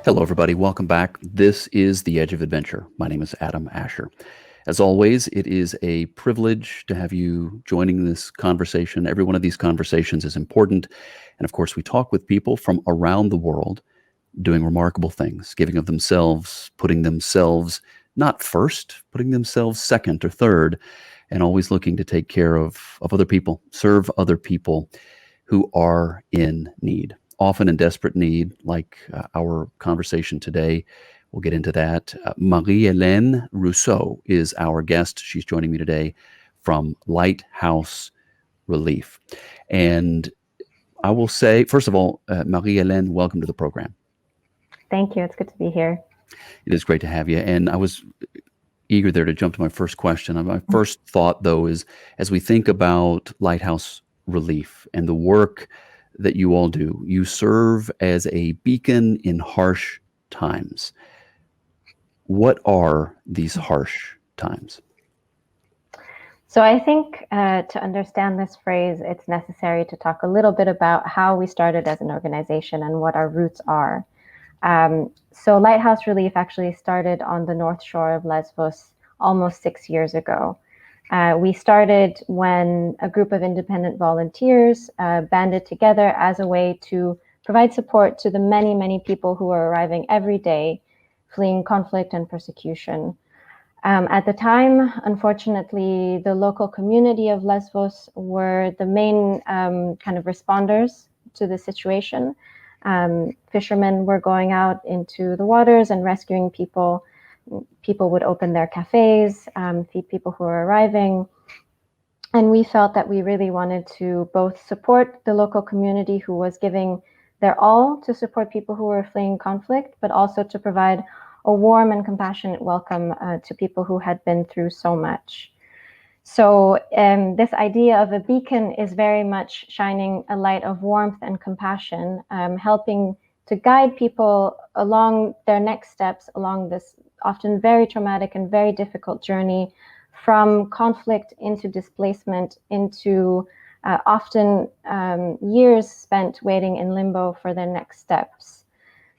Hello, everybody. Welcome back. This is The Edge of Adventure. My name is Adam Asher. As always, it is a privilege to have you joining this conversation. Every one of these conversations is important. And of course, we talk with people from around the world doing remarkable things, giving of themselves, putting themselves not first, putting themselves second or third, and always looking to take care of other people, serve other people who are in need, often in desperate need, like our conversation today. We'll get into that. Marie-Hélène Rousseau is our guest. She's joining me today from Lighthouse Relief. And I will say, first of all, Marie-Hélène, welcome to the program. Thank you. It's good to be here. It is great to have you. And I was eager there to jump to my first question. My first thought, though, is as we think about Lighthouse Relief and the work that you all do, you serve as a beacon in harsh times. What are these harsh times? So I think to understand this phrase, it's necessary to talk a little bit about how we started as an organization and what our roots are. So Lighthouse Relief actually started on the North Shore of Lesbos almost 6 years ago. We started when a group of independent volunteers banded together as a way to provide support to the many, many people who are arriving every day, fleeing conflict and persecution. At the time, unfortunately, the local community of Lesbos were the main kind of responders to the situation. Fishermen were going out into the waters and rescuing people. People would open their cafes, feed people who were arriving. And we felt that we really wanted to both support the local community who was giving their all to support people who were fleeing conflict, but also to provide a warm and compassionate welcome to people who had been through so much. So this idea of a beacon is very much shining a light of warmth and compassion, helping to guide people along their next steps along this often very traumatic and very difficult journey from conflict into displacement, into often years spent waiting in limbo for their next steps.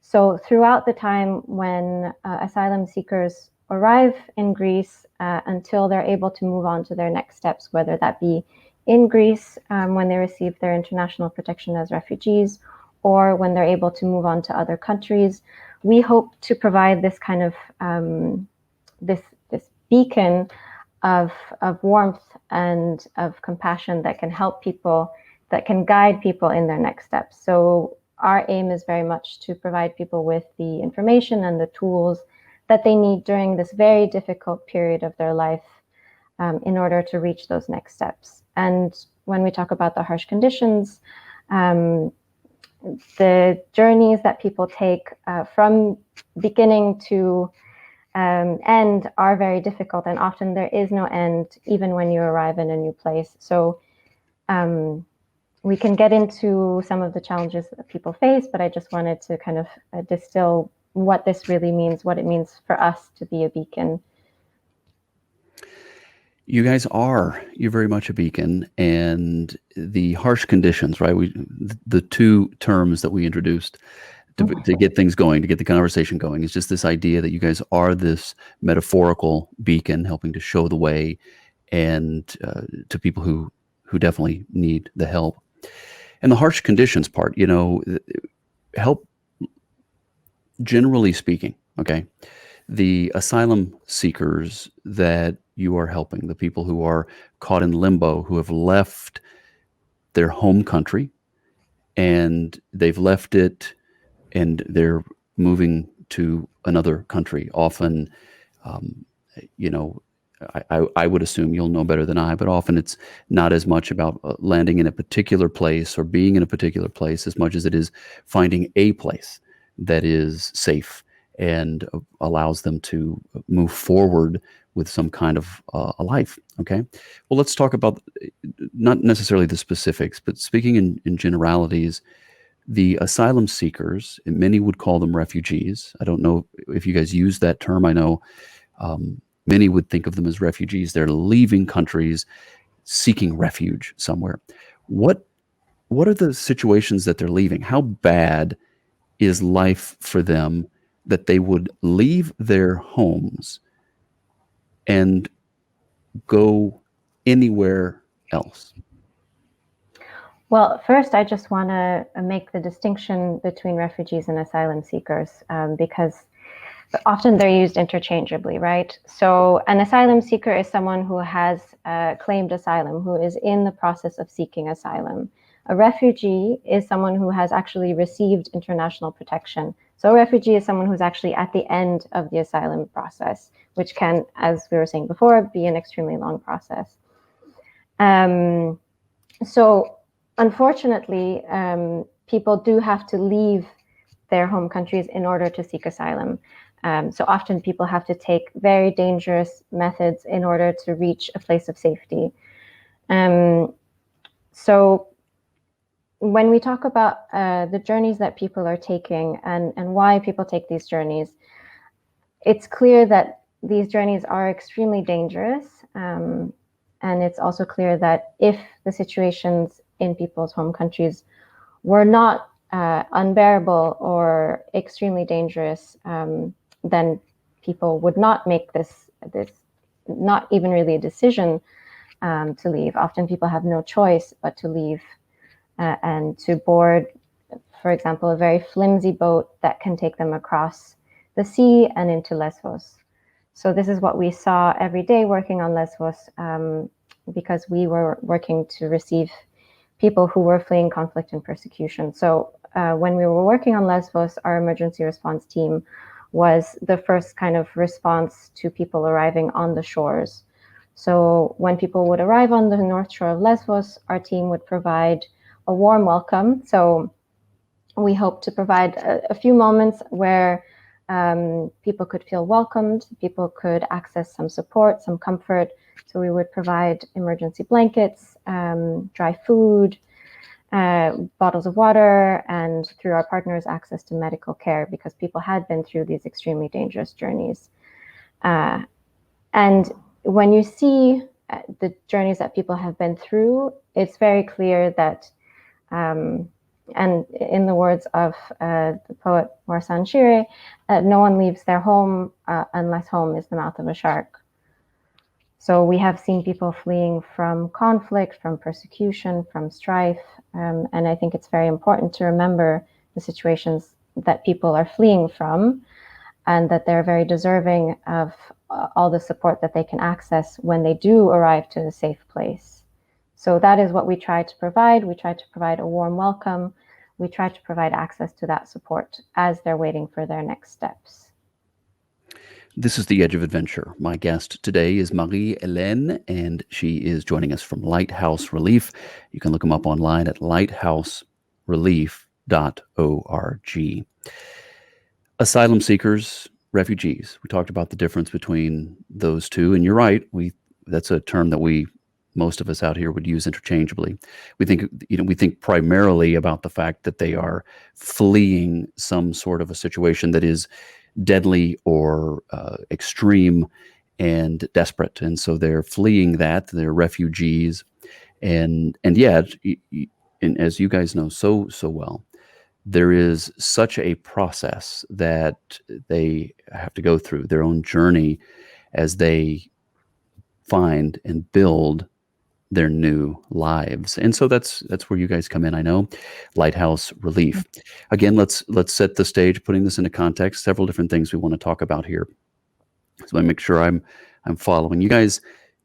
So throughout the time when asylum seekers arrive in Greece until they're able to move on to their next steps, whether that be in Greece when they receive their international protection as refugees, or when they're able to move on to other countries, we hope to provide this kind of this beacon of warmth and of compassion that can help people, that can guide people in their next steps. So our aim is very much to provide people with the information and the tools that they need during this very difficult period of their life in order to reach those next steps. And when we talk about the harsh conditions, the journeys that people take from beginning to end are very difficult, and often there is no end even when you arrive in a new place. So we can get into some of the challenges that people face, but I just wanted to kind of distill what this really means, what it means for us to be a beacon. You're very much a beacon, and the harsh conditions, right? The two terms that we introduced to get things going, to get the conversation going, is just this idea that you guys are this metaphorical beacon helping to show the way and to people who definitely need the help. And the harsh conditions part, help, generally speaking, okay, the asylum seekers that you are helping, the people who are caught in limbo, who have left their home country and they've left it and they're moving to another country. Often, I would assume you'll know better than I, but often it's not as much about landing in a particular place or being in a particular place as much as it is finding a place that is safe and allows them to move forward with some kind of a life. Okay. Well, let's talk about not necessarily the specifics, but speaking in generalities, the asylum seekers, and many would call them refugees. I don't know if you guys use that term. I know many would think of them as refugees. They're leaving countries, seeking refuge somewhere. What are the situations that they're leaving? How bad is life for them that they would leave their homes and go anywhere else? Well, first, I just want to make the distinction between refugees and asylum seekers, because often they're used interchangeably, right? So an asylum seeker is someone who has claimed asylum, who is in the process of seeking asylum. A refugee is someone who has actually received international protection. So a refugee is someone who's actually at the end of the asylum process, which can, as we were saying before, be an extremely long process. So unfortunately, people do have to leave their home countries in order to seek asylum. So often people have to take very dangerous methods in order to reach a place of safety. So when we talk about the journeys that people are taking and why people take these journeys, it's clear that these journeys are extremely dangerous. And it's also clear that if the situations in people's home countries were not unbearable or extremely dangerous, then people would not make this not even really a decision to leave. Often people have no choice but to leave and to board, for example, a very flimsy boat that can take them across the sea and into Lesbos. So this is what we saw every day working on Lesbos, because we were working to receive people who were fleeing conflict and persecution. So when we were working on Lesbos, our emergency response team was the first kind of response to people arriving on the shores. So when people would arrive on the north shore of Lesbos, our team would provide a warm welcome. So we hope to provide a few moments where people could feel welcomed, people could access some support, some comfort. So we would provide emergency blankets, dry food, bottles of water, and through our partners, access to medical care, because people had been through these extremely dangerous journeys. And when you see the journeys that people have been through, it's very clear that, and in the words of the poet Warsan Shire, no one leaves their home unless home is the mouth of a shark. So we have seen people fleeing from conflict, from persecution, from strife, and I think it's very important to remember the situations that people are fleeing from, and that they're very deserving of all the support that they can access when they do arrive to a safe place. So that is what we try to provide. We try to provide a warm welcome. We try to provide access to that support as they're waiting for their next steps. This is The Edge of Adventure. My guest today is Marie-Hélène, and she is joining us from Lighthouse Relief. You can look them up online at lighthouserelief.org. Asylum seekers, refugees. We talked about the difference between those two, and you're right. That's a term that most of us out here would use interchangeably. We think primarily about the fact that they are fleeing some sort of a situation that is deadly or extreme and desperate, and so they're fleeing that. They're refugees, and yet, and as you guys know so well, there is such a process that they have to go through, their own journey as they find and build their new lives. And so that's where you guys come in. I know Lighthouse Relief. Again, let's set the stage, putting this into context. Several different things we want to talk about here. So I make sure I'm following. You guys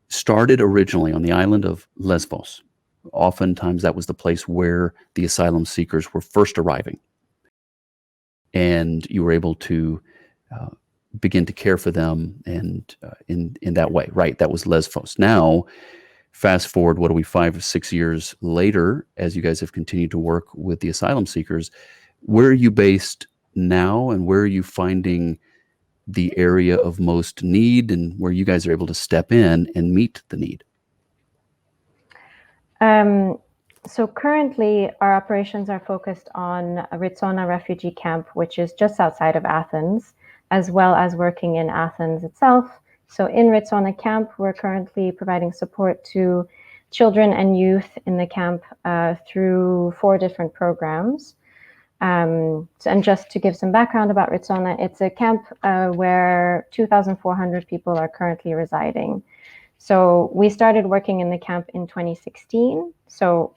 started originally on the island of Lesbos. Oftentimes that was the place where the asylum seekers were first arriving. And you were able to begin to care for them and in that way, right? That was Lesbos. Now, fast forward, what are we, 5 or 6 years later, as you guys have continued to work with the asylum seekers, where are you based now, and where are you finding the area of most need, and where you guys are able to step in and meet the need? So currently, our operations are focused on a Ritsona refugee camp, which is just outside of Athens, as well as working in Athens itself. So in Ritsona camp, we're currently providing support to children and youth in the camp through 4 different programs. And just to give some background about Ritsona, it's a camp where 2,400 people are currently residing. So we started working in the camp in 2016. So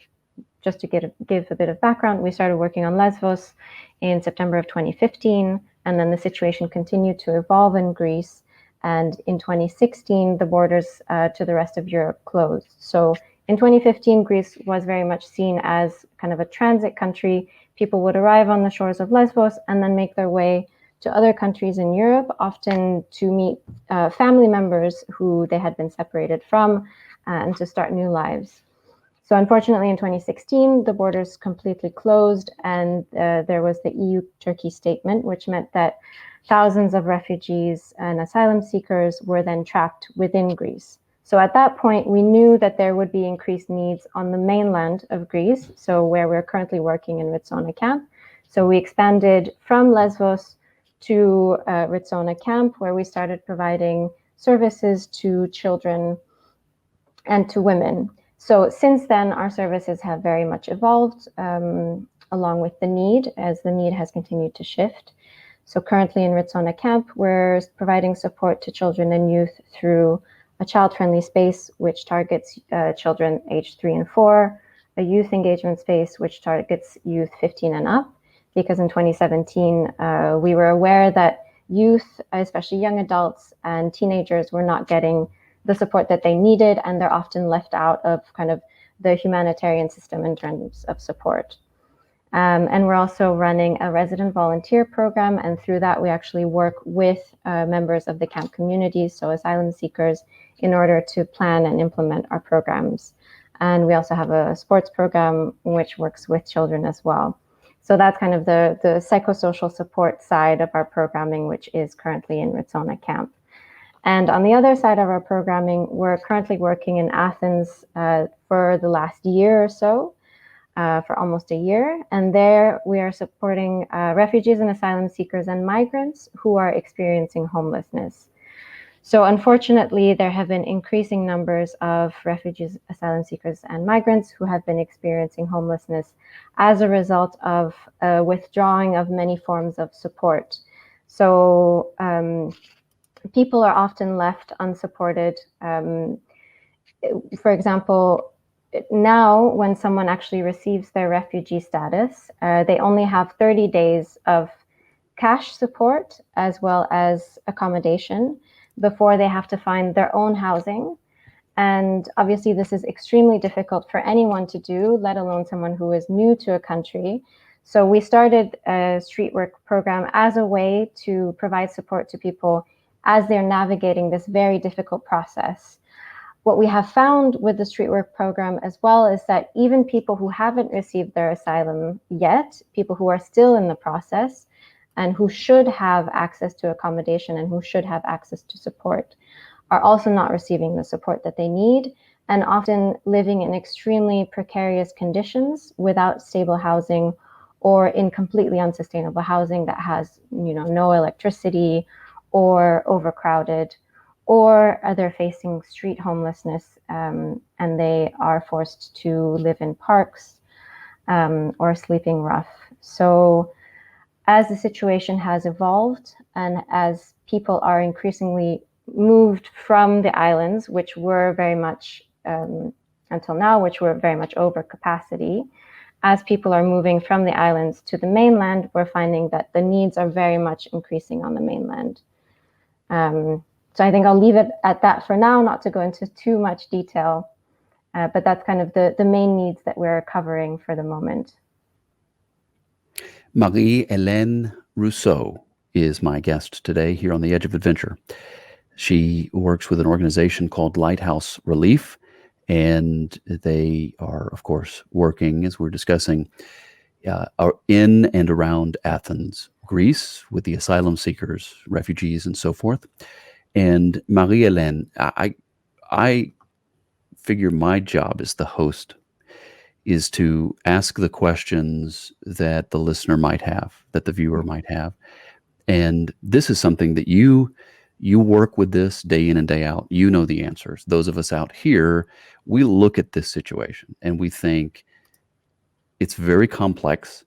just to give a bit of background, we started working on Lesbos in September of 2015, and then the situation continued to evolve in Greece. And in 2016, the borders to the rest of Europe closed. So in 2015, Greece was very much seen as kind of a transit country. People would arrive on the shores of Lesbos and then make their way to other countries in Europe, often to meet family members who they had been separated from and to start new lives. So unfortunately, in 2016, the borders completely closed, and there was the EU-Turkey statement, which meant that thousands of refugees and asylum seekers were then trapped within Greece. So at that point, we knew that there would be increased needs on the mainland of Greece, so where we're currently working in Ritsona camp. So we expanded from Lesbos to Ritsona camp, where we started providing services to children and to women. So since then, our services have very much evolved along with the need, as the need has continued to shift. So currently in Ritsona camp, we're providing support to children and youth through a child-friendly space, which targets children aged 3 and 4, a youth engagement space, which targets youth 15 and up, because in 2017, we were aware that youth, especially young adults and teenagers, were not getting the support that they needed, and they're often left out of kind of the humanitarian system in terms of support. And we're also running a resident volunteer program, and through that we actually work with members of the camp communities, so asylum seekers, in order to plan and implement our programs. And we also have a sports program which works with children as well. So that's kind of the psychosocial support side of our programming, which is currently in Ritsona camp. And on the other side of our programming, we're currently working in Athens for the last year or so, for almost a year. And there we are supporting refugees and asylum seekers and migrants who are experiencing homelessness. So unfortunately, there have been increasing numbers of refugees, asylum seekers, and migrants who have been experiencing homelessness as a result of withdrawing of many forms of support. So people are often left unsupported. For example, now when someone actually receives their refugee status, they only have 30 days of cash support as well as accommodation before they have to find their own housing. And obviously this is extremely difficult for anyone to do, let alone someone who is new to a country. So we started a street work program as a way to provide support to people as they're navigating this very difficult process. What we have found with the street work program as well is that even people who haven't received their asylum yet, people who are still in the process and who should have access to accommodation and who should have access to support, are also not receiving the support that they need, and often living in extremely precarious conditions without stable housing, or in completely unsustainable housing that has, no electricity, or overcrowded, or they're facing street homelessness, and they are forced to live in parks or sleeping rough. So as the situation has evolved and as people are increasingly moved from the islands, which were very much, until now, which were very much over capacity, as people are moving from the islands to the mainland, we're finding that the needs are very much increasing on the mainland. So I think I'll leave it at that for now, not to go into too much detail, but that's kind of the main needs that we're covering for the moment. Marie-Hélène Rousseau is my guest today here on The Edge of Adventure. She works with an organization called Lighthouse Relief, and they are, of course, working, as we're discussing, in and around Athens, Greece, with the asylum seekers, refugees, and so forth. And Marie-Hélène, I figure my job as the host is to ask the questions that the listener might have, that the viewer might have. And this is something that you work with this day in and day out. You know the answers. Those of us out here, we look at this situation and we think it's very complex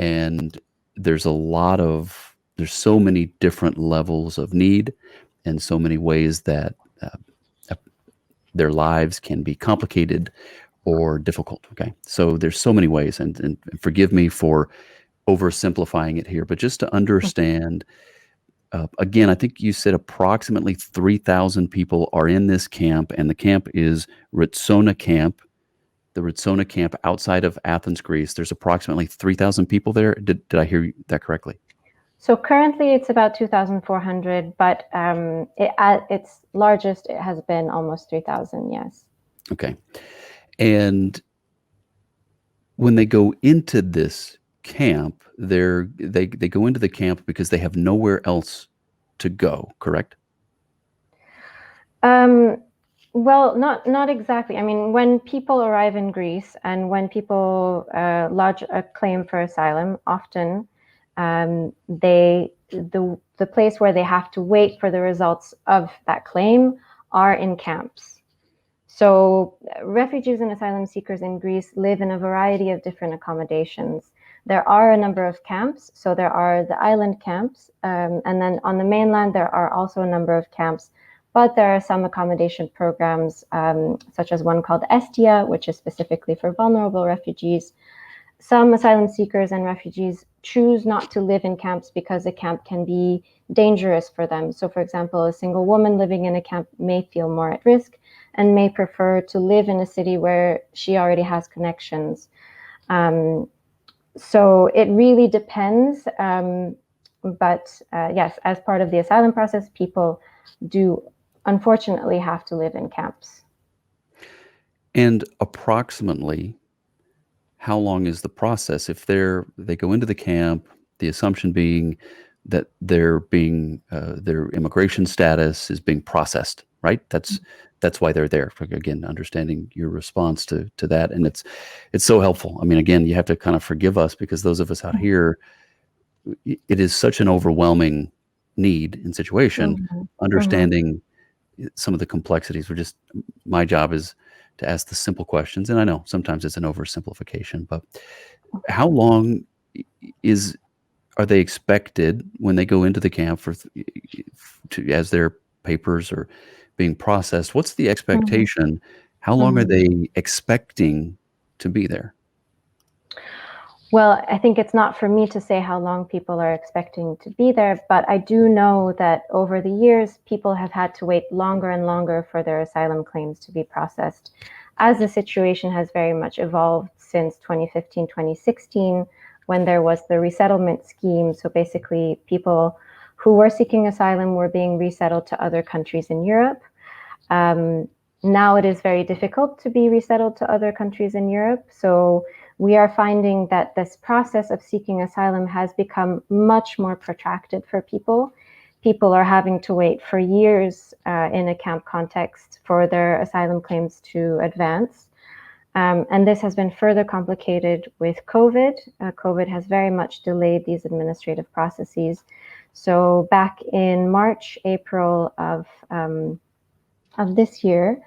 and there's so many different levels of need, and so many ways that their lives can be complicated or difficult. Okay, so there's so many ways, and forgive me for oversimplifying it here, but just to understand. Again, I think you said approximately 3,000 people are in this camp, and the camp is Ritsona Camp, the Ritsona Camp outside of Athens, Greece. There's approximately 3,000 people there. Did I hear that correctly? So currently it's about 2,400, but at its largest, it has been almost 3,000, yes. Okay. And when they go into this camp, they go into the camp because they have nowhere else to go, correct? Well, not exactly. I mean, when people arrive in Greece and when people lodge a claim for asylum, often the place where they have to wait for the results of that claim are in camps. So refugees and asylum seekers in Greece live in a variety of different accommodations. There are a number of camps. So there are the island camps, and then on the mainland, there are also a number of camps, but there are some accommodation programs, such as one called Estia, which is specifically for vulnerable refugees. Some asylum seekers and refugees choose not to live in camps because a camp can be dangerous for them. So, for example, a single woman living in a camp may feel more at risk and may prefer to live in a city where she already has connections. So it really depends. But yes, as part of the asylum process, people do unfortunately have to live in camps. And approximately how long is the process? If they go into the camp, the assumption being that their immigration status is being processed, right? That's why they're there. Again, understanding your response to that, and it's so helpful. I mean, again, you have to kind of forgive us because those of us out here, it is such an overwhelming need and situation. Mm-hmm. Mm-hmm. Understanding some of the complexities. My job is to ask the simple questions, and I know sometimes it's an oversimplification, but how long is are they expected when they go into the camp as their papers are being processed? What's the Mm-hmm. expectation? How long are Mm-hmm. they expecting to be there? Well, I think it's not for me to say how long people are expecting to be there, but I do know that over the years, people have had to wait longer and longer for their asylum claims to be processed, as the situation has very much evolved since 2015, 2016, when there was the resettlement scheme. So basically, people who were seeking asylum were being resettled to other countries in Europe. Now it is very difficult to be resettled to other countries in Europe. So we are finding that this process of seeking asylum has become much more protracted for people. People are having to wait for years in a camp context for their asylum claims to advance. And this has been further complicated with COVID. COVID has very much delayed these administrative processes. So back in March, April of this year,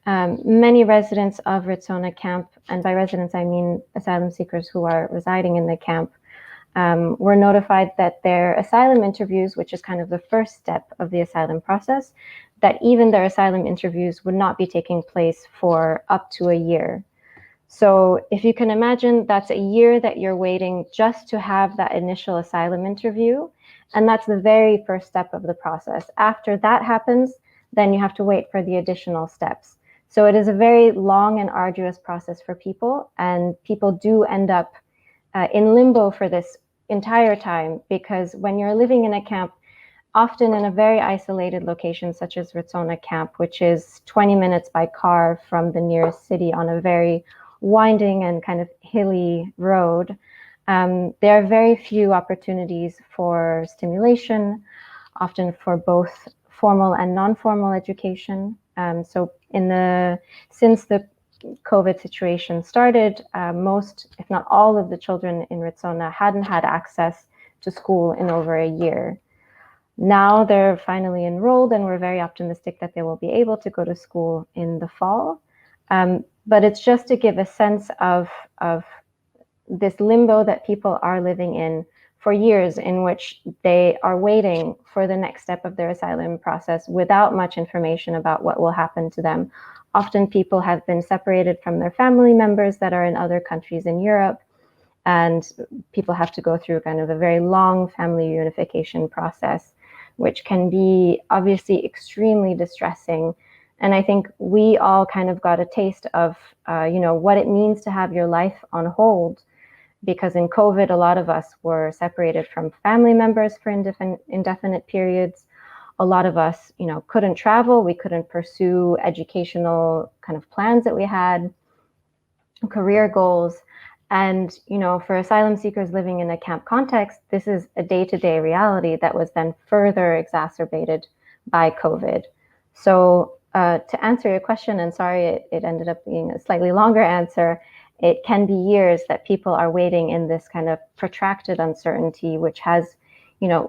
many residents of Ritsona camp, and by residents I mean asylum seekers who are residing in the camp, were notified that their asylum interviews, which is kind of the first step of the asylum process, that even their asylum interviews would not be taking place for up to a year. So if you can imagine, that's a year that you're waiting just to have that initial asylum interview. And that's the very first step of the process. After that happens, then you have to wait for the additional steps. So it is a very long and arduous process for people, and people do end up in limbo for this entire time, because when you're living in a camp, often in a very isolated location such as Ritsona camp, which is 20 minutes by car from the nearest city on a very winding and kind of hilly road, there are very few opportunities for stimulation, often for both formal and non-formal education. So since the COVID situation started, most, if not all of the children in Ritsona hadn't had access to school in over a year. Now they're finally enrolled, and we're very optimistic that they will be able to go to school in the fall. But it's just to give a sense of this limbo that people are living in for years, in which they are waiting for the next step of their asylum process without much information about what will happen to them. Often people have been separated from their family members that are in other countries in Europe, and people have to go through kind of a very long family reunification process, which can be obviously extremely distressing. And I think we all kind of got a taste of, what it means to have your life on hold, because in COVID, a lot of us were separated from family members for indefinite periods. A lot of us, couldn't travel. We couldn't pursue educational kind of plans that we had, career goals. And, for asylum seekers living in a camp context, this is a day-to-day reality that was then further exacerbated by COVID. So to answer your question, and sorry, it ended up being a slightly longer answer, it can be years that people are waiting in this kind of protracted uncertainty, which has,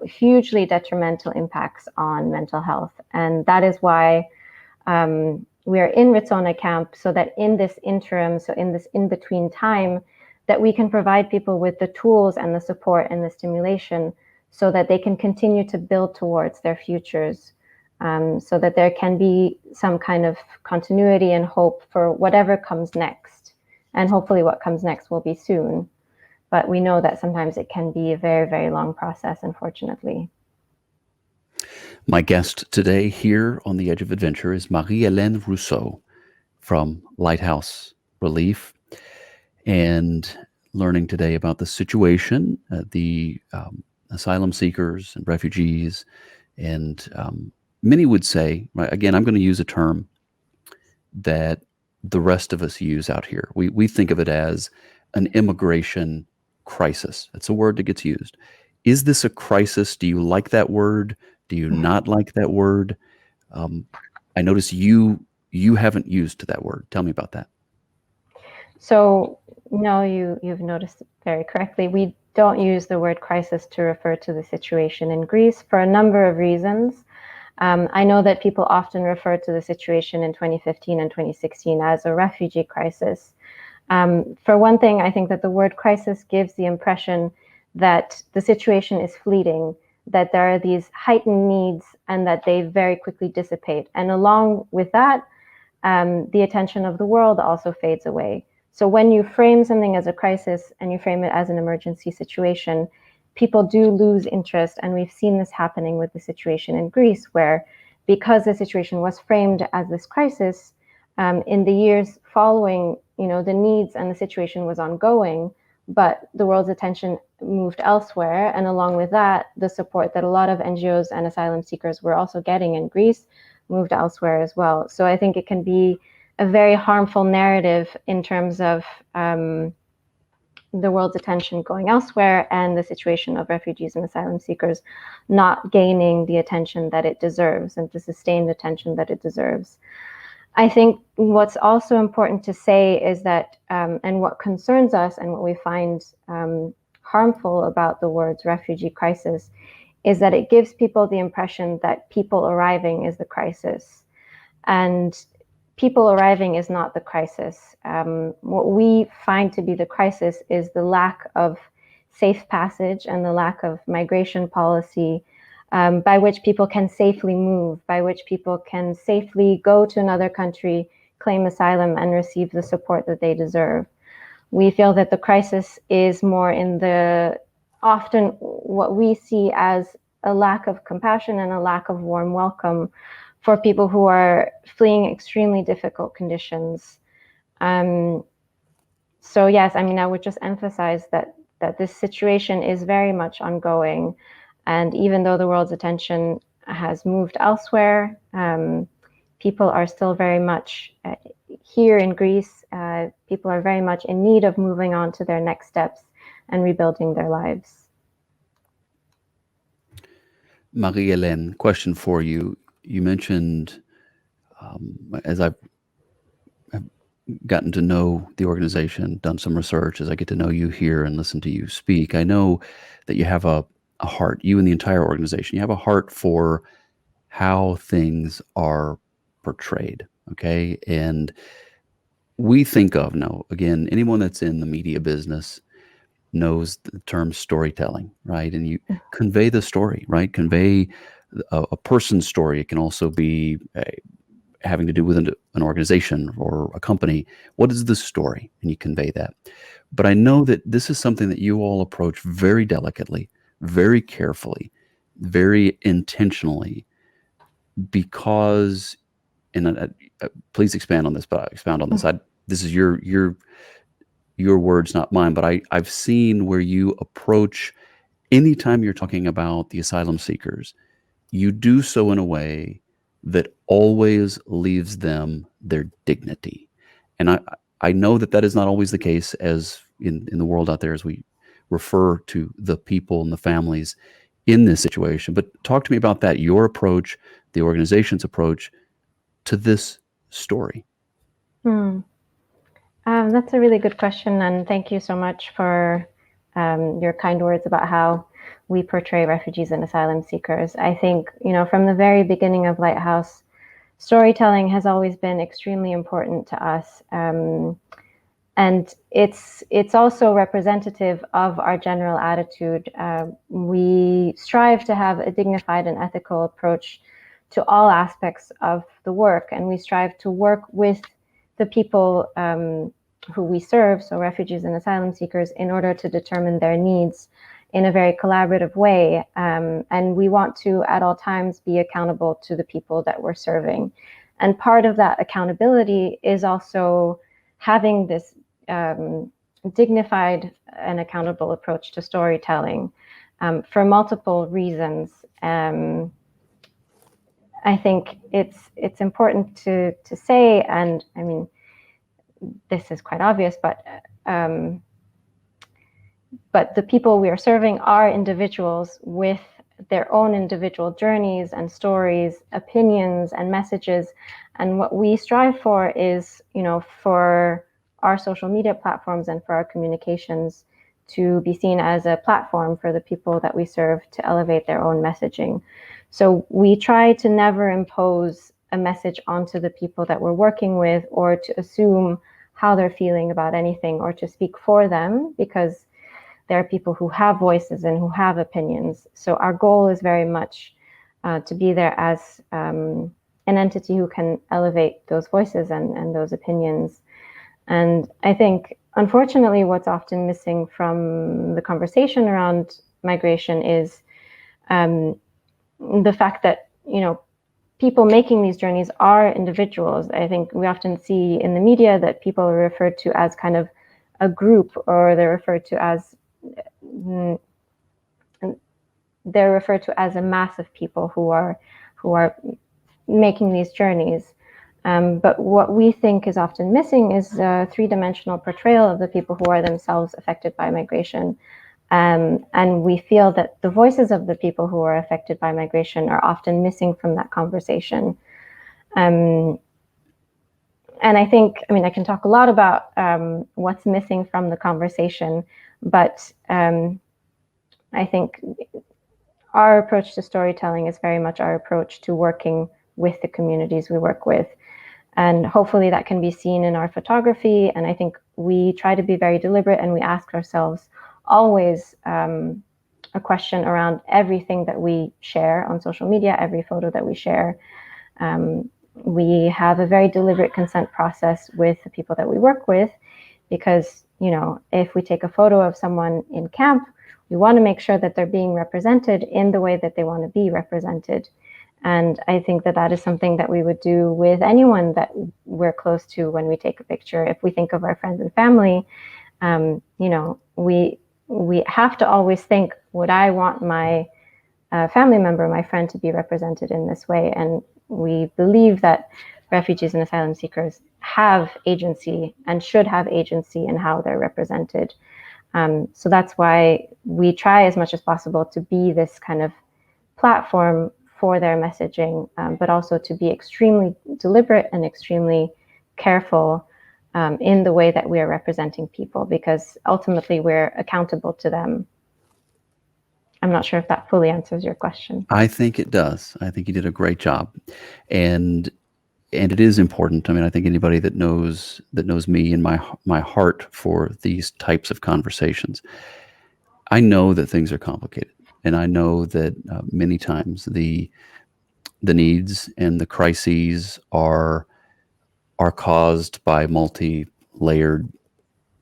hugely detrimental impacts on mental health. And that is why we are in Ritsona camp, so that in this interim, so in this in-between time, that we can provide people with the tools and the support and the stimulation so that they can continue to build towards their futures, so that there can be some kind of continuity and hope for whatever comes next. And hopefully what comes next will be soon. But we know that sometimes it can be a very, very long process, unfortunately. My guest today here on The Edge of Adventure is Marie-Hélène Rousseau from Lighthouse Relief, and learning today about the situation, the asylum seekers and refugees, and many would say, again, I'm going to use a term that the rest of us use out here. We think of it as an immigration crisis. It's a word that gets used. Is this a crisis? Do you like that word? Do you not like that word? I notice you haven't used that word. Tell me about that. So, no, you've noticed very correctly. We don't use the word crisis to refer to the situation in Greece for a number of reasons. I know that people often refer to the situation in 2015 and 2016 as a refugee crisis. For one thing, I think that the word crisis gives the impression that the situation is fleeting, that there are these heightened needs and that they very quickly dissipate. And along with that, the attention of the world also fades away. So when you frame something as a crisis and you frame it as an emergency situation, people do lose interest. And we've seen this happening with the situation in Greece, where because the situation was framed as this crisis, in the years following, the needs and the situation was ongoing, but the world's attention moved elsewhere. And along with that, the support that a lot of NGOs and asylum seekers were also getting in Greece moved elsewhere as well. So I think it can be a very harmful narrative in terms of the world's attention going elsewhere and the situation of refugees and asylum seekers not gaining the attention that it deserves and the sustained attention that it deserves. I think what's also important to say is that, and what concerns us and what we find harmful about the words refugee crisis, is that it gives people the impression that people arriving is the crisis. And people arriving is not the crisis. What we find to be the crisis is the lack of safe passage and the lack of migration policy by which people can safely move, by which people can safely go to another country, claim asylum, and receive the support that they deserve. We feel that the crisis is more in the often what we see as a lack of compassion and a lack of warm welcome for people who are fleeing extremely difficult conditions. So yes, I would just emphasize that this situation is very much ongoing. And even though the world's attention has moved elsewhere, people are still very much here in Greece. People are very much in need of moving on to their next steps and rebuilding their lives. Marie-Hélène, question for you. You mentioned, as I've gotten to know the organization, done some research, as I get to know you here and listen to you speak, I know that you have a heart, you and the entire organization, you have a heart for how things are portrayed, okay? And we think of, now, again, anyone that's in the media business, knows the term storytelling, right? And you convey the story, right? Convey a person's story. It can also be having to do with an organization or a company. What is the story? And you convey that. But I know that this is something that you all approach very delicately, very carefully, very intentionally, because, and please expand on this, but expound on this. This is your words, not mine, but I've seen where you approach, anytime you're talking about the asylum seekers, you do so in a way that always leaves them their dignity. And I know that that is not always the case as in the world out there as we refer to the people and the families in this situation. But talk to me about that, your approach, the organization's approach to this story. Hmm. That's a really good question, and thank you so much for your kind words about how we portray refugees and asylum seekers. I think, from the very beginning of Lighthouse, storytelling has always been extremely important to us. And it's also representative of our general attitude. We strive to have a dignified and ethical approach to all aspects of the work, and we strive to work with the people who we serve, so refugees and asylum seekers, in order to determine their needs in a very collaborative way. And we want to, at all times, be accountable to the people that we're serving. And part of that accountability is also having this dignified and accountable approach to storytelling for multiple reasons. I think it's important to say, and I mean, this is quite obvious, but the people we are serving are individuals with their own individual journeys and stories, opinions and messages. And what we strive for is, for our social media platforms and for our communications to be seen as a platform for the people that we serve to elevate their own messaging. So we try to never impose a message onto the people that we're working with, or to assume how they're feeling about anything, or to speak for them, because there are people who have voices and who have opinions. So our goal is very much to be there as an entity who can elevate those voices and those opinions. And I think, unfortunately, what's often missing from the conversation around migration is the fact that, people making these journeys are individuals. I think we often see in the media that people are referred to as kind of a group, or they're referred to as a mass of people who are making these journeys. But what we think is often missing is a three-dimensional portrayal of the people who are themselves affected by migration. And we feel that the voices of the people who are affected by migration are often missing from that conversation. And I think, I can talk a lot about what's missing from the conversation, but I think our approach to storytelling is very much our approach to working with the communities we work with. And hopefully that can be seen in our photography. And I think we try to be very deliberate, and we ask ourselves always a question around everything that we share on social media, every photo that we share. We have a very deliberate consent process with the people that we work with, because, if we take a photo of someone in camp, we want to make sure that they're being represented in the way that they want to be represented. And I think that that is something that we would do with anyone that we're close to when we take a picture. If we think of our friends and family, we have to always think, would I want my family member, my friend, to be represented in this way? And we believe that refugees and asylum seekers have agency and should have agency in how they're represented. So that's why we try as much as possible to be this kind of platform for their messaging, but also to be extremely deliberate and extremely careful in the way that we are representing people, because ultimately we're accountable to them. I'm not sure if that fully answers your question. I think it does. I think you did a great job. And and it is important. I mean, I think anybody that knows me and my heart for these types of conversations, I know that things are complicated, and I know that many times the needs and the crises are caused by multi-layered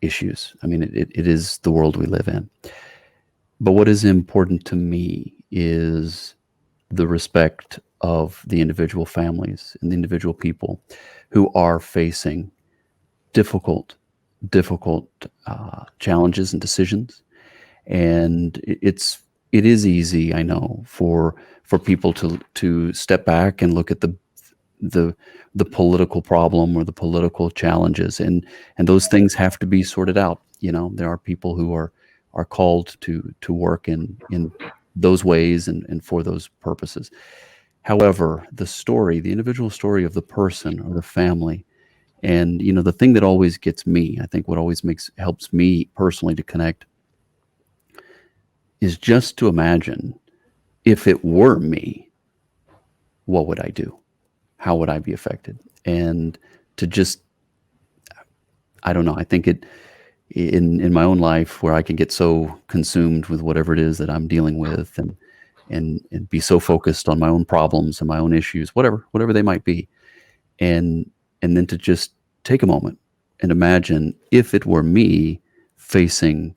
issues. I mean, it is the world we live in. But what is important to me is the respect of the individual families and the individual people who are facing difficult, difficult challenges and decisions. And it is easy, I know, for people to step back and look at the the political problem or the political challenges, and those things have to be sorted out. You know, there are people who are called to work in those ways and for those purposes. However, the individual story of the person or the family, and the thing that always gets me, I think what always helps me personally to connect, is just to imagine, if it were me, what would I do? How would I be affected? And to just, I don't know, I think in my own life, where I can get so consumed with whatever it is that I'm dealing with, and be so focused on my own problems and my own issues, whatever they might be, and then to just take a moment and imagine, if it were me facing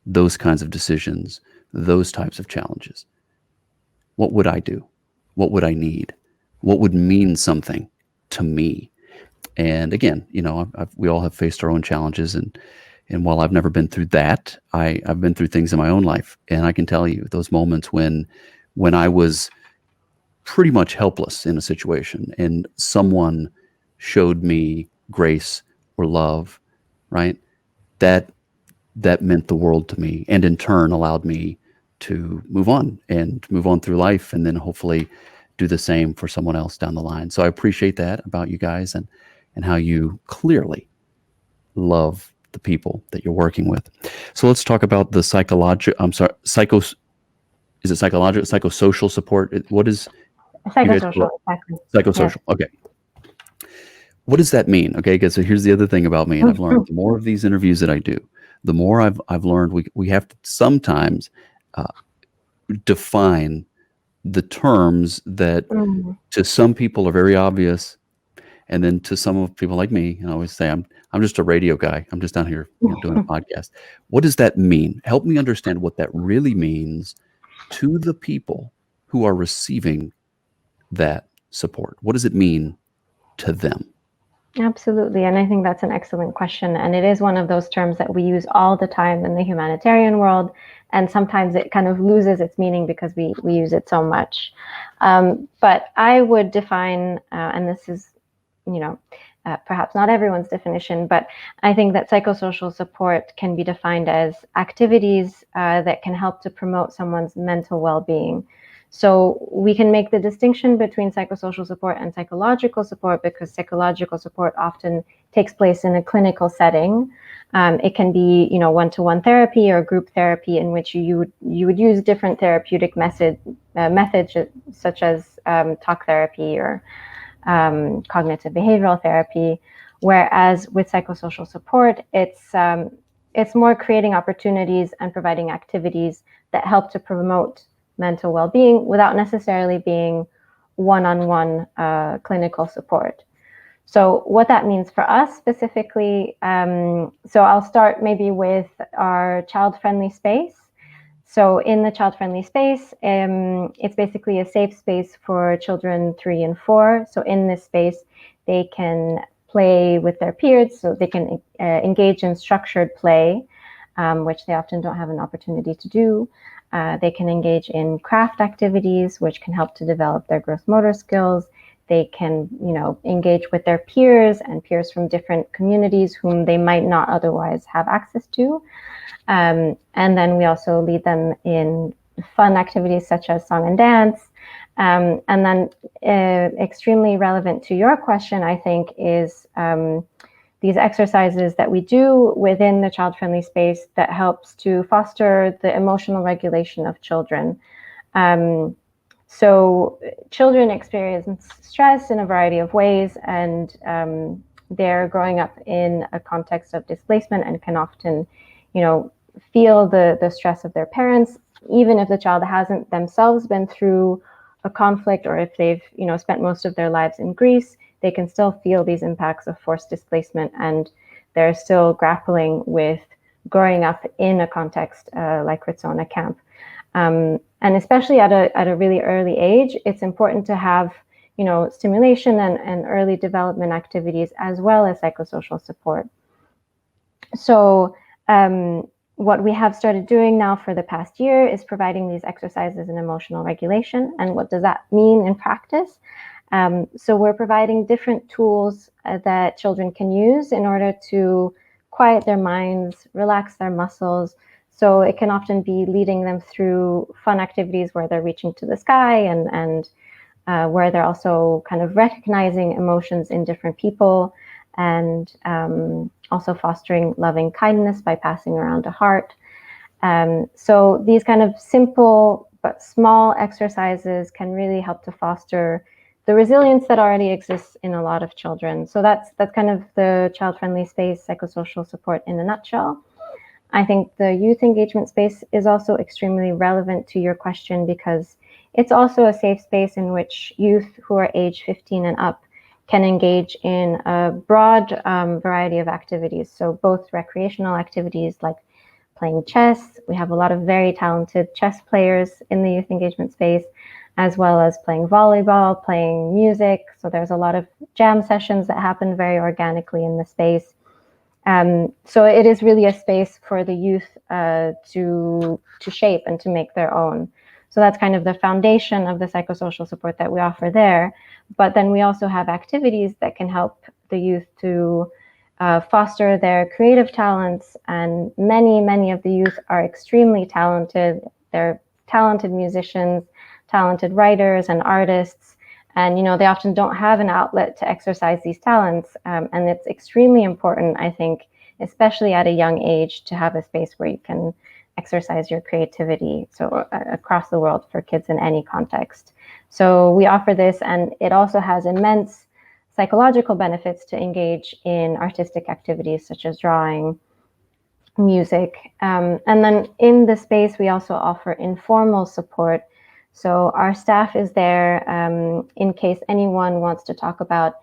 those kinds of decisions, those types of challenges, what would I do? What would I need? What would mean something to me? And again, we all have faced our own challenges, and while I've never been through that, I've been through things in my own life, and I can tell you those moments when I was pretty much helpless in a situation, and someone showed me grace or love, right? That meant the world to me, and in turn allowed me to move on through life, and then hopefully do the same for someone else down the line. So I appreciate that about you guys, and how you clearly love the people that you're working with. So let's talk about the psychosocial support. What is Psychosocial, exactly. psychosocial? Yes. Okay. What does that mean? Okay, because so here's the other thing about me, and I've learned the more of these interviews that I do, the more I've learned we have to sometimes define the terms that to some people are very obvious, and then to some people like me, and I always say I'm just a radio guy. I'm just down here doing a podcast. What does that mean? Help me understand what that really means to the people who are receiving that support. What does it mean to them? Absolutely. And I think that's an excellent question. And it is one of those terms that we use all the time in the humanitarian world. And sometimes it kind of loses its meaning because we use it so much. But I would define, and this is, perhaps not everyone's definition, but I think that psychosocial support can be defined as activities that can help to promote someone's mental well-being. So we can make the distinction between psychosocial support and psychological support, because psychological support often takes place in a clinical setting. It can be, one-to-one therapy or group therapy, in which you would use different therapeutic methods, such as talk therapy or cognitive behavioral therapy. Whereas with psychosocial support, it's more creating opportunities and providing activities that help to promote mental well-being without necessarily being one-on-one clinical support. So what that means for us specifically, so I'll start maybe with our child-friendly space. So in the child-friendly space, it's basically a safe space for children 3 and 4. So in this space, they can play with their peers, so they can engage in structured play, which they often don't have an opportunity to do. They can engage in craft activities, which can help to develop their gross motor skills. They can, engage with their peers and peers from different communities whom they might not otherwise have access to. And then we also lead them in fun activities such as song and dance. And then extremely relevant to your question, I think, is these exercises that we do within the child-friendly space that helps to foster the emotional regulation of children. So children experience stress in a variety of ways, and they're growing up in a context of displacement and can often, feel the stress of their parents, even if the child hasn't themselves been through a conflict, or if they've, spent most of their lives in Greece, they can still feel these impacts of forced displacement, and they're still grappling with growing up in a context like Ritsona camp. And especially at a really early age, it's important to have, stimulation and early development activities, as well as psychosocial support. So what we have started doing now for the past year is providing these exercises in emotional regulation. And what does that mean in practice? So we're providing different tools that children can use in order to quiet their minds, relax their muscles. So it can often be leading them through fun activities where they're reaching to the sky, and where they're also kind of recognizing emotions in different people, and also fostering loving kindness by passing around a heart. So these kind of simple but small exercises can really help to foster the resilience that already exists in a lot of children. So that's kind of the child-friendly space psychosocial support in a nutshell. I think the youth engagement space is also extremely relevant to your question, because it's also a safe space in which youth who are age 15 and up can engage in a broad variety of activities. So both recreational activities like playing chess. We have a lot of very talented chess players in the youth engagement space, as well as playing volleyball, playing music. So there's a lot of jam sessions that happen very organically in the space. So it is really a space for the youth to shape and to make their own. So that's kind of the foundation of the psychosocial support that we offer there. But then we also have activities that can help the youth to foster their creative talents. And many of the youth are extremely talented. They're talented musicians, talented writers and artists. And, they often don't have an outlet to exercise these talents. And it's extremely important, I think, especially at a young age, to have a space where you can exercise your creativity. So across the world, for kids in any context. So we offer this, and it also has immense psychological benefits to engage in artistic activities such as drawing, music. And then in the space, we also offer informal support. So our staff is there in case anyone wants to talk about,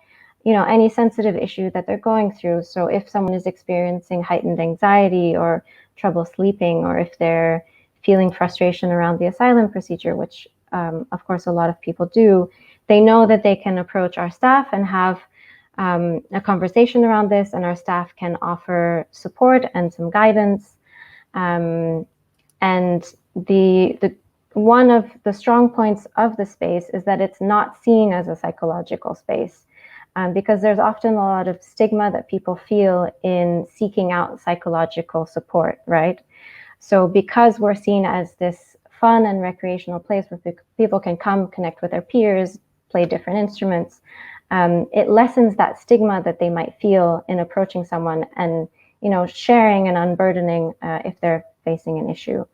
any sensitive issue that they're going through. So if someone is experiencing heightened anxiety or trouble sleeping, or if they're feeling frustration around the asylum procedure, which of course a lot of people do, they know that they can approach our staff and have a conversation around this, and our staff can offer support and some guidance. And the one of the strong points of the space is that it's not seen as a psychological space, because there's often a lot of stigma that people feel in seeking out psychological support, right? So because we're seen as this fun and recreational place where people can come connect with their peers, play different instruments, it lessens that stigma that they might feel in approaching someone and, sharing and unburdening if they're facing an issue.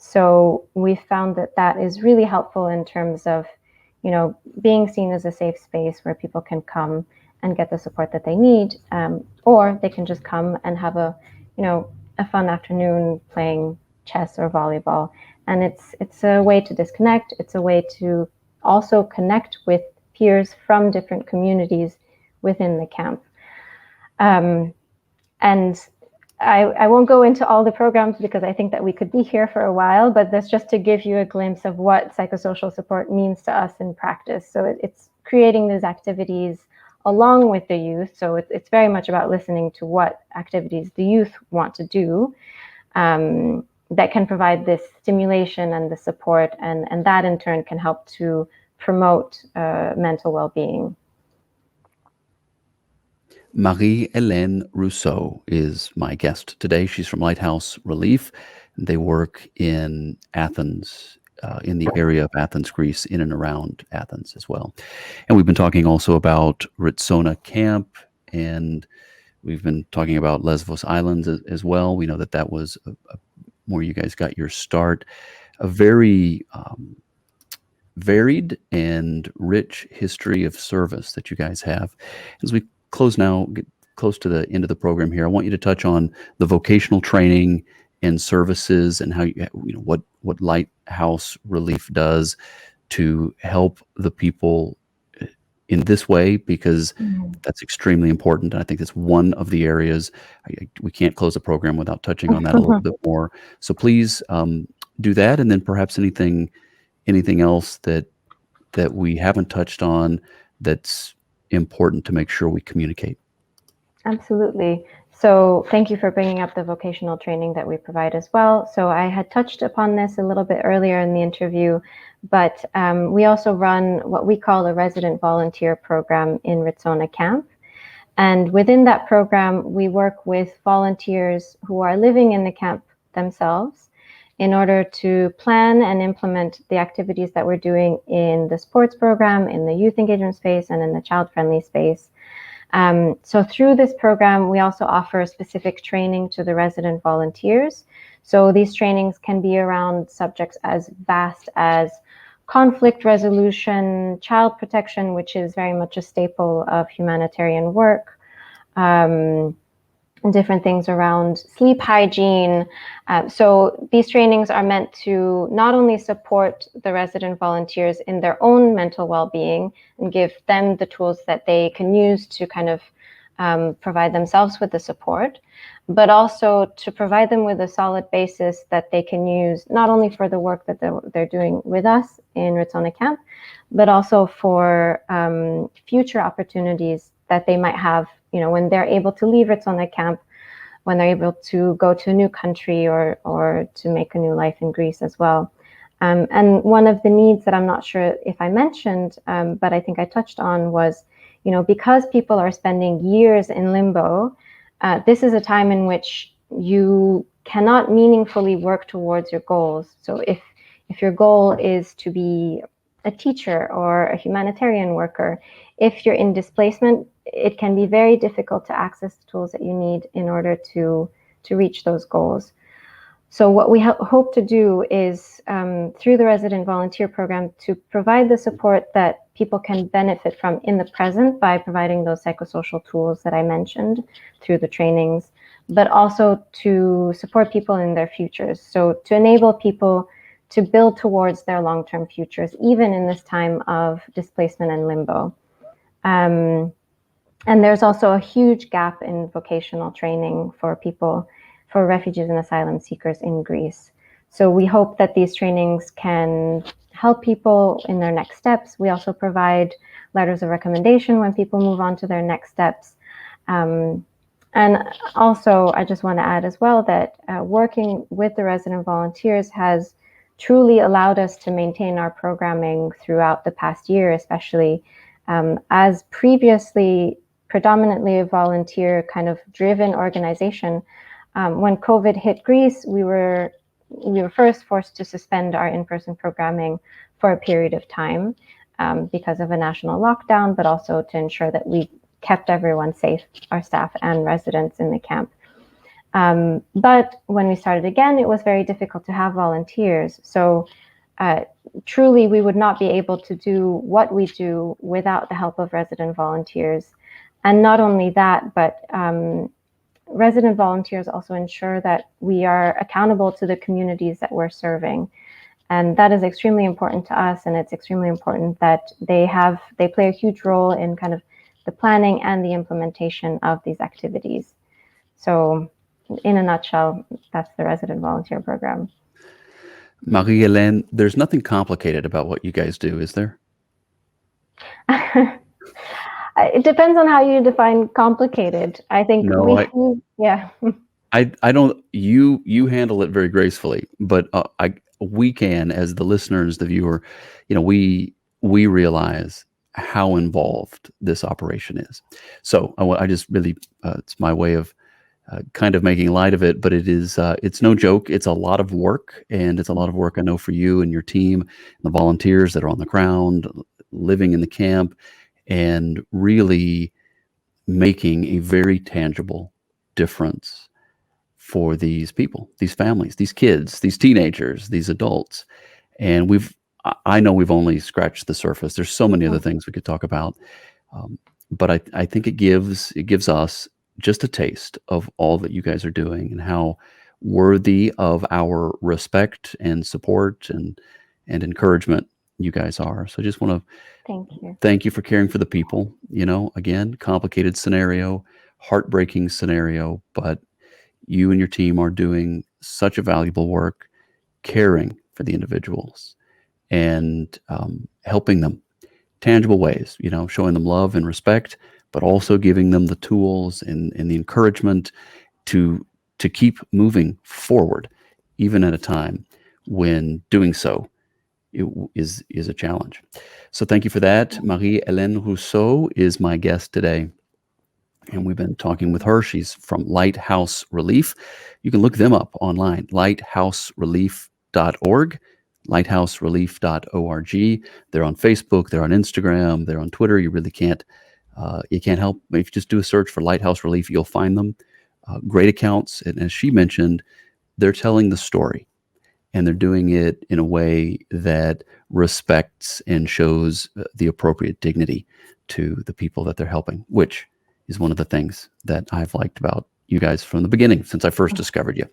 So we found that is really helpful in terms of, being seen as a safe space where people can come and get the support that they need, or they can just come and have a fun afternoon playing chess or volleyball. And it's a way to disconnect. It's a way to also connect with peers from different communities within the camp. And I won't go into all the programs because I think that we could be here for a while, but that's just to give you a glimpse of what psychosocial support means to us in practice. So it's creating these activities along with the youth. So it's very much about listening to what activities the youth want to do, that can provide this stimulation and the support, and that in turn can help to promote mental well-being. Marie-Hélène Rousseau is my guest today. She's from Lighthouse Relief. They work in Athens, in the area of Athens, Greece, in and around Athens as well. And we've been talking also about Ritsona Camp, and we've been talking about Lesvos Islands as well. We know that was where you guys got your start. A very varied and rich history of service that you guys have. As we close now, get close to the end of the program here, I want you to touch on the vocational training and services and how what Lighthouse Relief does to help the people in this way, because that's extremely important. And I think that's one of the areas we can't close a program without touching on that a little bit more. So please do that, and then perhaps anything else that we haven't touched on that's important to make sure we communicate. Absolutely. So thank you for bringing up the vocational training that we provide as well. So I had touched upon this a little bit earlier in the interview, but we also run what we call a resident volunteer program in Ritsona camp. And within that program, we work with volunteers who are living in the camp themselves in order to plan and implement the activities that we're doing in the sports program, in the youth engagement space, and in the child-friendly space. So through this program, we also offer specific training to the resident volunteers. So these trainings can be around subjects as vast as conflict resolution, child protection, which is very much a staple of humanitarian work, different things around sleep hygiene. So these trainings are meant to not only support the resident volunteers in their own mental well-being and give them the tools that they can use to kind of provide themselves with the support, but also to provide them with a solid basis that they can use not only for the work that they're doing with us in Ritsona camp, but also for future opportunities that they might have, when they're able to leave Ritsona camp, when they're able to go to a new country or to make a new life in Greece as well. And one of the needs that I'm not sure if I mentioned, but I think I touched on was, because people are spending years in limbo, this is a time in which you cannot meaningfully work towards your goals. So if your goal is to be a teacher or a humanitarian worker, if you're in displacement, it can be very difficult to access the tools that you need in order to reach those goals. So what we hope to do is, through the resident volunteer program, to provide the support that people can benefit from in the present by providing those psychosocial tools that I mentioned through the trainings, but also to support people in their futures. So to enable people to build towards their long-term futures, even in this time of displacement and limbo. And there's also a huge gap in vocational training for people, for refugees and asylum seekers in Greece. So we hope that these trainings can help people in their next steps. We also provide letters of recommendation when people move on to their next steps. And also, I just want to add as well that working with the resident volunteers has truly allowed us to maintain our programming throughout the past year, especially as previously predominantly a volunteer kind of driven organization. When COVID hit Greece, we were first forced to suspend our in-person programming for a period of time because of a national lockdown, but also to ensure that we kept everyone safe, our staff and residents in the camp. But when we started again, it was very difficult to have volunteers. So truly, we would not be able to do what we do without the help of resident volunteers. And not only that, but resident volunteers also ensure that we are accountable to the communities that we're serving. And that is extremely important to us, and it's extremely important that they play a huge role in kind of the planning and the implementation of these activities. So in a nutshell, that's the resident volunteer program. Marie-Hélène, there's nothing complicated about what you guys do, is there? It depends on how you define complicated. I think yeah. I don't. You handle it very gracefully, but we can, as the listeners, the viewer, we realize how involved this operation is. So I just really, it's my way of kind of making light of it, but it's no joke. It's a lot of work, and it's a lot of work, I know, for you and your team, and the volunteers that are on the ground, living in the camp, and really making a very tangible difference for these people, these families, these kids, these teenagers, these adults. And I know we've only scratched the surface. There's so many other things we could talk about. But I think it gives us just a taste of all that you guys are doing and how worthy of our respect and support and encouragement you guys are. So I just want to Thank you. thank you for caring for the people. Again, complicated scenario, heartbreaking scenario, but you and your team are doing such a valuable work caring for the individuals and helping them tangible ways, showing them love and respect, but also giving them the tools and the encouragement to keep moving forward, even at a time when doing so is a challenge. So thank you for that. Marie-Hélène Rousseau is my guest today. And we've been talking with her. She's from Lighthouse Relief. You can look them up online, lighthouserelief.org, lighthouserelief.org. They're on Facebook, they're on Instagram, they're on Twitter. You really can't help. If you just do a search for Lighthouse Relief, you'll find them. Great accounts. And as she mentioned, they're telling the story. And they're doing it in a way that respects and shows the appropriate dignity to the people that they're helping, which is one of the things that I've liked about you guys from the beginning, since I first discovered you.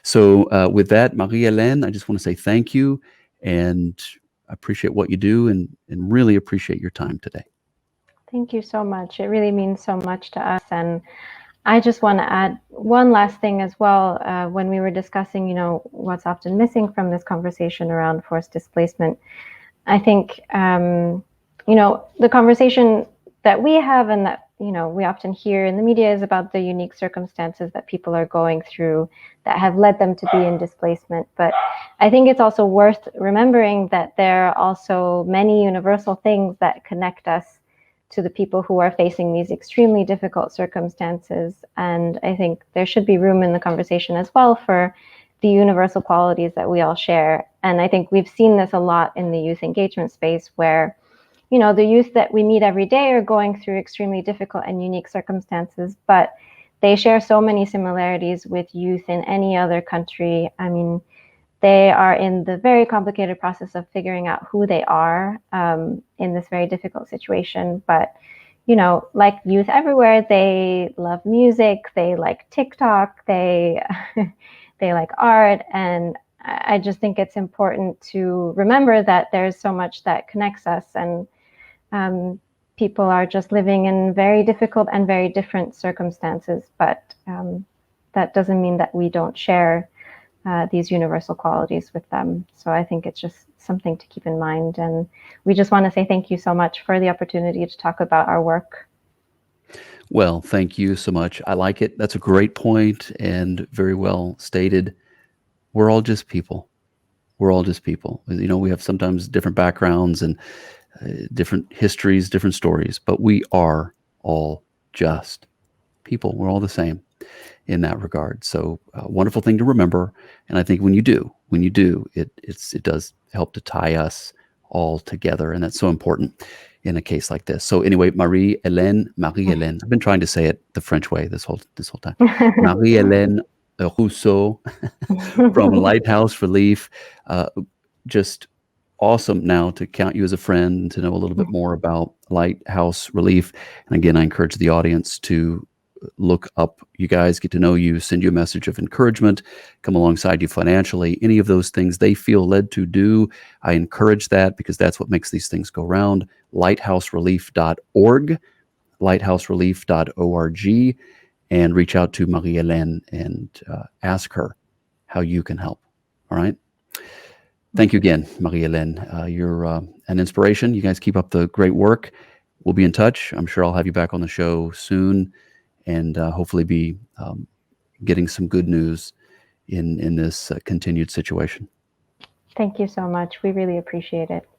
So with that, Marie-Hélène, I just want to say thank you and appreciate what you do and really appreciate your time today. Thank you so much. It really means so much to us. And I just want to add one last thing as well. When we were discussing, what's often missing from this conversation around forced displacement, I think, the conversation that we have and that, we often hear in the media is about the unique circumstances that people are going through that have led them to be in displacement. But I think it's also worth remembering that there are also many universal things that connect us to the people who are facing these extremely difficult circumstances. And I think there should be room in the conversation as well for the universal qualities that we all share. And I think we've seen this a lot in the youth engagement space where, the youth that we meet every day are going through extremely difficult and unique circumstances, but they share so many similarities with youth in any other country. I mean, they are in the very complicated process of figuring out who they are in this very difficult situation. But, like youth everywhere, they love music, they like TikTok, they like art. And I just think it's important to remember that there's so much that connects us, and people are just living in very difficult and very different circumstances. But that doesn't mean that we don't share these universal qualities with them. So I think it's just something to keep in mind. And we just want to say thank you so much for the opportunity to talk about our work. Well, thank you so much. I like it. That's a great point and very well stated. We're all just people. We're all just people. We have sometimes different backgrounds and different histories, different stories, but we are all just people. We're all the same in that regard. So a wonderful thing to remember. And I think when you do, it does help to tie us all together. And that's so important in a case like this. So anyway, Marie-Hélène, I've been trying to say it the French way this whole time. Marie-Hélène Rousseau from Lighthouse Relief. Just awesome now to count you as a friend and to know a little bit more about Lighthouse Relief. And again, I encourage the audience to look up you guys, get to know you, send you a message of encouragement, come alongside you financially, any of those things they feel led to do. I encourage that because that's what makes these things go round. Lighthouserelief.org, lighthouserelief.org, and reach out to Marie-Hélène and ask her how you can help. All right. Thank you again, Marie-Hélène. You're an inspiration. You guys keep up the great work. We'll be in touch. I'm sure I'll have you back on the show soon, and hopefully be getting some good news in this continued situation. Thank you so much. We really appreciate it.